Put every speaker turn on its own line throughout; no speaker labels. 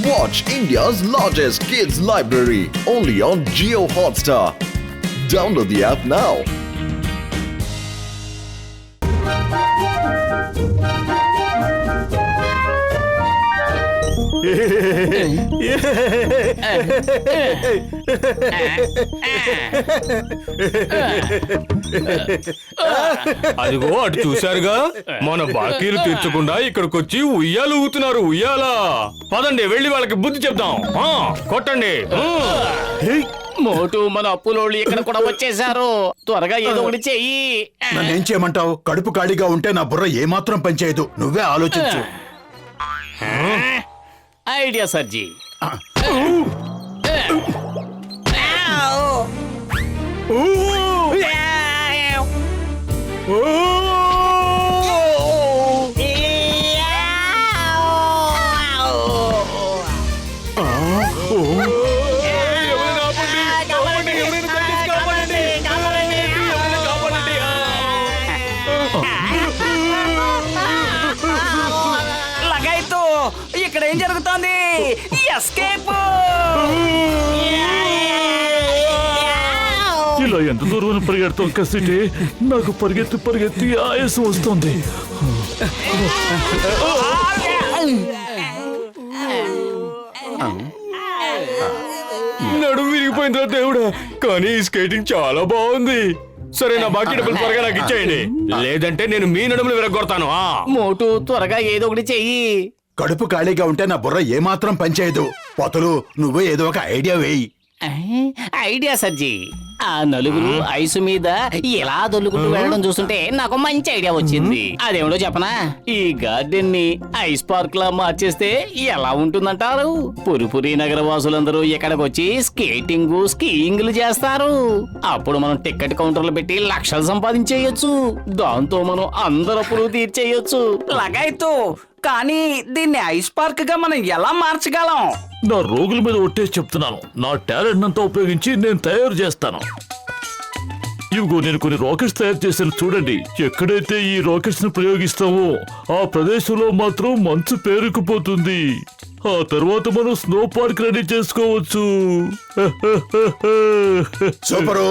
Watch India's largest kids library only on Jio Hotstar. Download the app now.
అదిగో అటు చూశారుగా, మన బాకీలు తీర్చకుండా ఇక్కడికి వచ్చి ఉయ్యాలు ఊతున్నారు. ఉయ్యాలా, పదండి వెళ్ళి వాళ్ళకి బుద్ధి చెప్దాం. కొట్టండి.
మోటు, మన అప్పులోళ్ళు ఇక్కడ కూడా వచ్చేసారు. త్వరగా ఏదో ఒకటి చెయ్యి.
నన్నేం చేయమంటావు? కడుపు ఖాళీగా ఉంటే నా బుర్ర ఏమాత్రం పనిచేయదు. నువ్వే ఆలోచించు.
ఐడియా సర్జీ.
లగైతు, ఇక్కడ ఏం జరుగుతోంది? ఎస్కేప్!
ఇలా ఎంత దూరం పరిగెడతాం కసిటి? నాకు పరిగెత్తి పరిగెత్తి ఆయాసం వస్తుంది.
నడుము విరిగిపోయిందిరా దేవుడా, కానీ స్కేటింగ్ చాలా బాగుంది. సరే, నా బాకీ డబ్బులు త్వరగా నాకు ఇచ్చేయండి, లేదంటే నేను మీ నడుములు విరగొడతాను.
మోటు, త్వరగా ఏదో ఒకటి చెయ్యి.
కడుపు ఖాళీగా ఉంటే నా బుర్ర ఏమాత్రం పనిచేయదు. పొతలు, నువ్వే ఏదో ఒక ఐడియా వేయి.
ఐడియా సర్జీ. ఆ నలుగురు ఐసు మీద ఎలా దొల్లుకుంటూ వెళ్ళడం చూస్తుంటే నాకు మంచి ఐడియా వచ్చింది. అదేమిటో చెప్పనా? ఈ గార్డెన్ ని ఐస్ పార్క్ లా మార్చేస్తే ఎలా ఉంటుందంటారు? పురిపురి నగర వాసులందరూ ఇక్కడికి వచ్చి స్కేటింగ్, స్కీయింగ్లు చేస్తారు. అప్పుడు మనం టికెట్ కౌంటర్లు పెట్టి లక్షలు సంపాదించేయొచ్చు. దాంతో మనం అందరూ అప్పులు తీర్చేయొచ్చు.
లగైతు, కానీ దీన్ని ఐస్ పార్క్ గా మనం ఎలా మార్చగలం?
నా రోగుల మీద ఒట్టేసి చెప్తున్నాను. నా టాలెంట్ అంతా ఉపయోగించి నేను తయారు చేస్తాను. ఇవిగో నేను కొన్ని రాకెట్స్ తయారు చేశాను, చూడండి. ఎక్కడైతే ఈ రాకెట్స్ ను ప్రయోగిస్తామో ఆ ప్రదేశంలో మాత్రం మంచు పేరుకుపోతుంది. ఆ తర్వాత మనం స్నో పార్క్ రెడీ చేసుకోవచ్చు.
Super,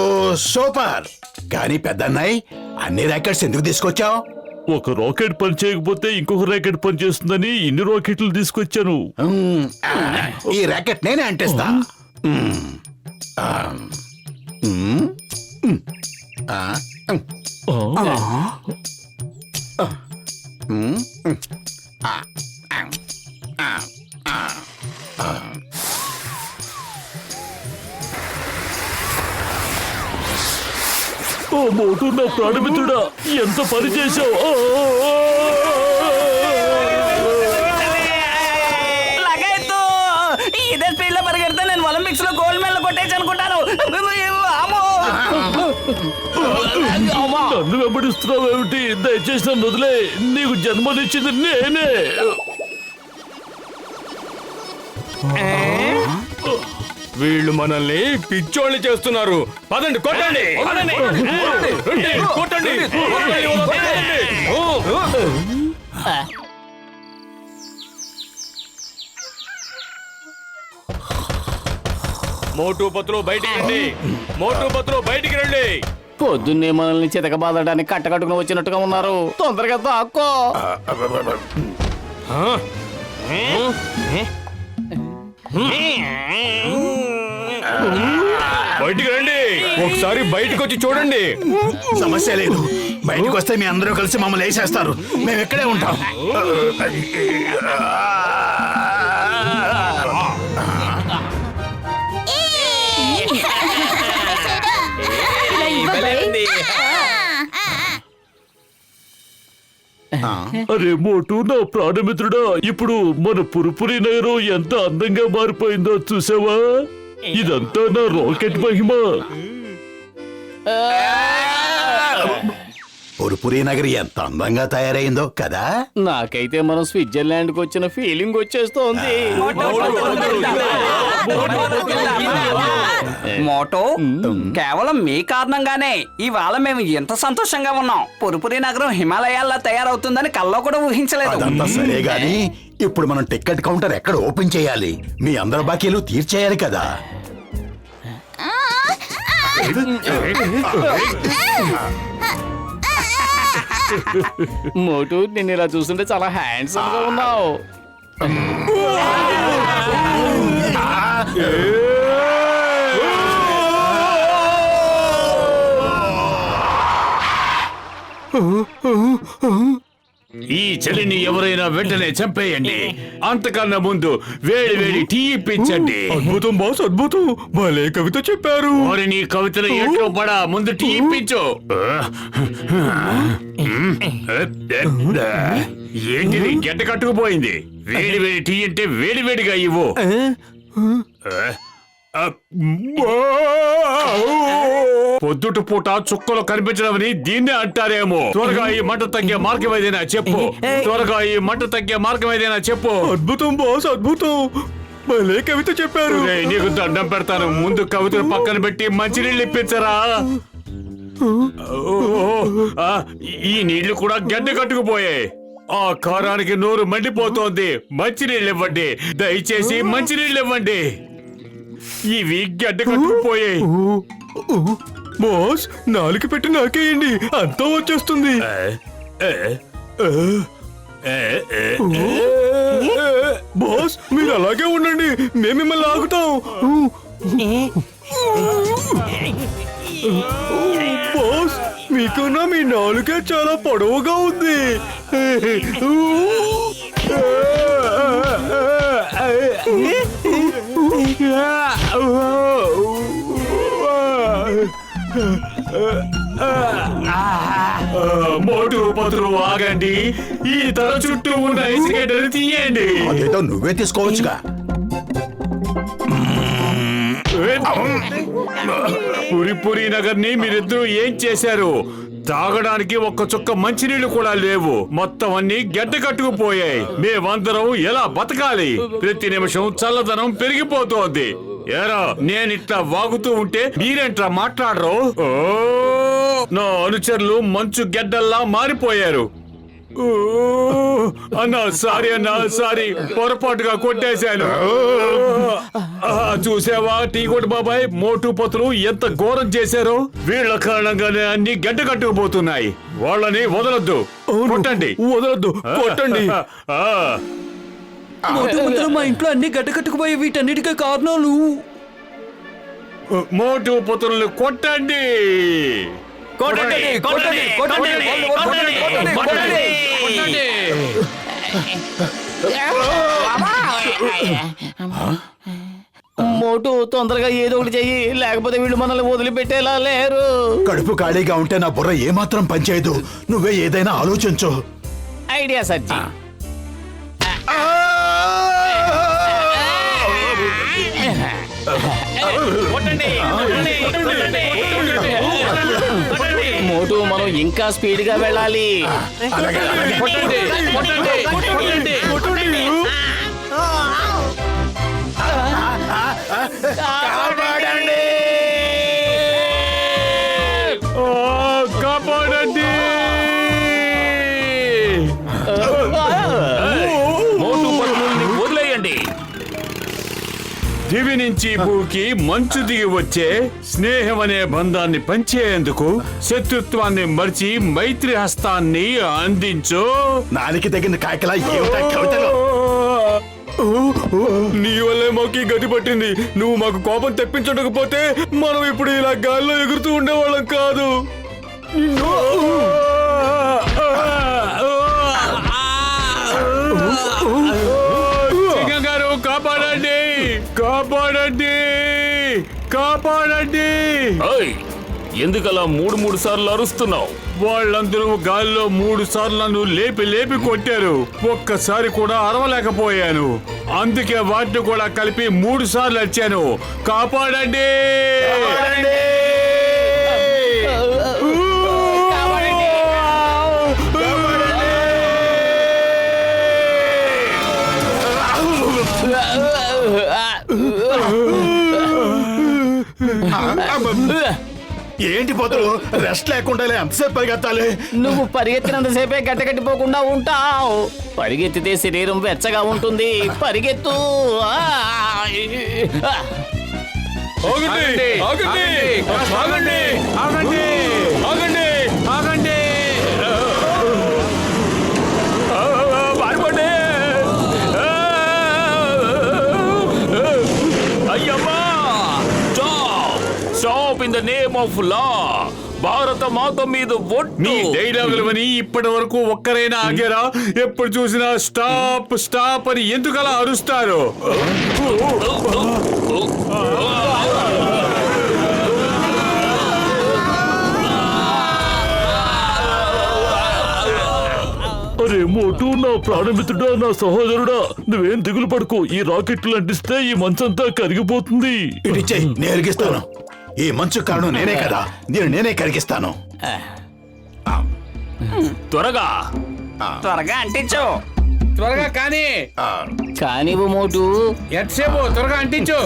super. కానీ పెద్దన్నయ్, అన్ని ర్యాకెట్స్ ఎందుకు తీసుకొచ్చావు?
ఒక రాకెట్ పని చేయకపోతే ఇంకొక రాకెట్ పని చేస్తుందని ఇన్ని రాకెట్లు తీసుకొచ్చాను.
ఈ ర్యాకెట్ నేనే అంటేస్తా.
ఓ మోటు, నా ప్రాణమిత్రుడా, ఎంత పని చేశావు!
లగైతు, ఇదే స్పీడ్ లో పరిగెడితే నేను ఒలింపిక్స్ లో గోల్డ్ మెడల్ కొట్టేసి అనుకుంటాను.
నన్ను వెంబడిస్తున్నావు ఏమిటి? దయచేసి నన్ను వదిలే. నీకు జన్మనిచ్చింది నేనే.
వీళ్ళు మనల్ని పిచ్చోళ్ళని చేస్తున్నారు. పదండి, కొట్టండి. కొట్టండి. మోటు పత్రు బయటికి రండి. మోటు పత్రు బయటికి రండి.
పొద్దున్నే మనల్ని చితకబాదడానికి కట్టకట్టుకుని వచ్చినట్టుగా ఉన్నారు. తొందరగా దాక్కో.
బయటికి రండి. ఒకసారి బయటకు వచ్చి చూడండి.
సమస్య లేదు. బయటకు వస్తే మీ అందరూ కలిసి మమ్మల్ని వేసేస్తారు. మేము ఇక్కడే ఉంటాం.
అరే మోటు, నా ప్రాణమిత్రుడా, ఇప్పుడు మన పురుపురి నగరం ఎంత అందంగా మారిపోయిందో చూసావా? ఇదంతా నా రాకెట్ మహిమ.
పురుపురి నగరి ఎంత అందంగా తయారైందో కదా.
నాకైతే మనం స్విట్జర్లాండ్ కి వచ్చిన ఫీలింగ్ వచ్చేస్తోంది.
మోటో, కేవలం మీ కారణంగానే ఇవాళ మేము ఎంత సంతోషంగా ఉన్నాం. పురుపురి నగరం హిమాలయాల్లో తయారవుతుందని కల్లో కూడా ఊహించలేదు.
అదంతా సరే గాని ఇప్పుడు మనం టికెట్ కౌంటర్ ఎక్కడ ఓపెన్ చేయాలి? మీ అందరి బాకీలు తీర్చేయాలి కదా.
మోటు నిన్ను ఇలా చూస్తుంటే చాలా హ్యాండ్సమ్ గా ఉన్నావు.
ఈ చలిని ఎవరైనా వెంటనే చంపేయండి. అంతకన్నా ముందు వేడి వేడి టీ ఇప్పించండి.
అద్భుతం బాస్, అద్భుతం. భలే కవిత చెప్పారు.
మరి నీ కవితలు ఎట్లో పడా, ముందు టీ ఇప్పించు. ఏంటిది గడ్డ కట్టుకుపోయింది? వేడి వేడి టీ అంటే వేడి వేడిగా ఇవ్వు. పొద్దుట పూట చుక్కలు కనిపించడమని దీన్నే అంటారేమో. త్వరగా ఈ మంట తగ్గే మార్గం ఏదైనా చెప్పు. త్వరగా ఈ మంట తగ్గే మార్గం ఏదైనా చెప్పు.
అద్భుతం బాస్, అద్భుతం. భలే కవిత చెప్పారు.
ఒరేయ్, నీకు దండం పెడతాను. ముందు కవితను పక్కన పెట్టి మంచినీళ్ళు ఇప్పించరా. ఈ నీళ్లు కూడా గడ్డ కట్టుకుపోయాయి. ఆ కారానికి నోరు మండిపోతోంది. మంచినీళ్ళు ఇవ్వండి, దయచేసి మంచినీళ్ళు ఇవ్వండి. ఇవి గడ్డ కట్టుకుపోయాయి.
బాస్, నాలుగు పెట్టి నాకేయండి, అంతా వచ్చేస్తుంది. బాస్, మీరు అలాగే ఉండండి, మేము మిమ్మల్ని ఆగుతాం. బాస్, మీకన్నా మీ నాలుగే చాలా పొడవుగా ఉంది.
మోటు పతులు ఆగండి. ఈ తల చుట్టూ ఉన్న ఐస్ గడ్డలు తీయండి.
అదేదో నువ్వే తీసుకోవచ్చుగా.
పురి నగర్ ని మీరిద్దరూ ఏం చేశారు? తాగడానికి ఒక్క చుక్క మంచినీళ్లు కూడా లేవు. మొత్తం అన్ని గడ్డ కట్టుకుపోయాయి. మేమందరం ఎలా బతకాలి? ప్రతి నిమిషం చల్లదనం పెరిగిపోతోంది. ఏరా, నేనిట్లా వాగుతూ ఉంటే మీరేంట్రా మాట్లాడరు? నా అనుచరులు మంచు గడ్డల్లా మారిపోయారు. అన్నా సారీ, అన్నా సారీ, పొరపాటుగా కొట్టేశాను. చూసావా టీ కొట్టు బాబాయ్, మోటు పతులు ఎంత ఘోరం చేశారో. వీళ్ళ కారణంగానే అన్ని గడ్డ కట్టుకుపోతున్నాయి. వాళ్ళని వదలొద్దు, కొట్టండి.
వదలొద్దు, కొట్టండి.
మా ఇంట్లో అన్ని గడ్డకట్టుకుపోయి వీటన్నిటికీ కారణాలు.
మోటు పతులను కొట్టండి.
మోటు, తొందరగా ఏదో ఒకటి చెయ్యి, లేకపోతే వీళ్ళు మనల్ని వదిలిపెట్టేలా లేరు.
కడుపు ఖాళీగా ఉంటే నా బుర్ర ఏమాత్రం పనిచేయదు. నువ్వే ఏదైనా ఆలోచించు.
ఐడియా సజ్జి. మోటు, మనం ఇంకా స్పీడ్ గా వెళ్ళాలి.
కాపాడండి, కాపాడండి. మోటు పతుల్ని వదిలేయండి. దివి నుంచి భూకి మంచు దిగి వచ్చే స్నేహం అనే బంధాన్ని పంచేందుకు శత్రుత్వాన్ని మర్చి మైత్రి హస్తాన్ని అందించు.
నాలికి తగిన కాయకలా ఏమిటా కవితలు?
నీ వల్లే మాకు గతి పట్టింది. నువ్వు మాకు కోపం తెప్పించకపోతే మనం ఇప్పుడు ఇలా గాల్లో ఎగురుతూ ఉండేవాళ్ళం కాదు.
గారు, కాపాడండి, కాపాడండి, కాపాడండి. ఎందుకలా మూడు సార్లు అరుస్తున్నావు? వాళ్ళందరూ గాల్లో 3 సార్లు నన్ను లేపి లేపి కొట్టారు. ఒక్కసారి కూడా అరవలేకపోయాను. అందుకే వాటిని కూడా కలిపి 3 సార్లు వచ్చాను. కాపాడండి.
ఏంటి పోతులు రెస్ట్ లేకుండా ఎంతసేపు పరిగెత్తాలి?
నువ్వు పరిగెత్తినంతసేపే గట్టగట్టిపోకుండా ఉంటావు. పరిగెత్తితే శరీరం వెచ్చగా ఉంటుంది. పరిగెత్తు.
ఆగండి ఆగండి ఆగండి ఆగండి ఆగండి ఆగండి పారిపోండి. అయ్యమ్మా stop in the name of law. Bharat Mata మీద మీ డైలాగులు అని ఇప్పటి వరకు ఒక్కరైనా ఆగారా? ఎప్పుడు చూసినా స్టాప్ స్టాప్ అని ఎందుకలా అరుస్తారు?
అరే మోటు, నా ప్రాణమిత్రుడా, నా సహోదరుడా, నువ్వేం దిగులు పడుకో. ఈ రాకెట్లు అంటిస్తే ఈ మంచంతా కరిగిపోతుంది.
ఇడిచ్చే నేను కరిగిస్తాను. ఈ మంచు కారణం నేనే కదా, నేనే కరిగిస్తాను.
త్వరగా
త్వరగా అంటించు.
త్వరగా కానీ
కానివ్వు మోటు.
ఎంతసేపు త్వరగా అంటించు.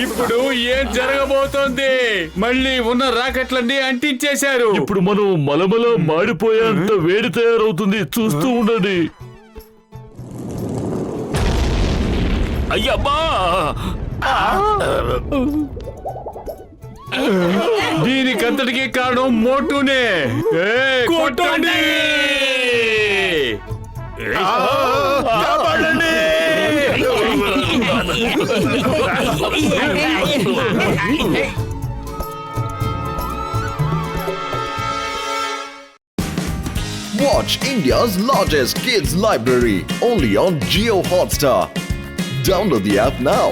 ఇప్పుడు ఏం జరగబోతోంది? మళ్ళీ ఉన్న రాకెట్లన్నీ అంటించేశారు.
ఇప్పుడు మనం మలమల మాడిపోయేంత వేడి తయారవుతుంది. చూస్తూ ఉండండి.
అయ్యబ్బా
దీనికంతటికి కారణం మోటునే. కొట్టండి.
Watch India's largest kids library only on Geo Hotstar. Download the app now.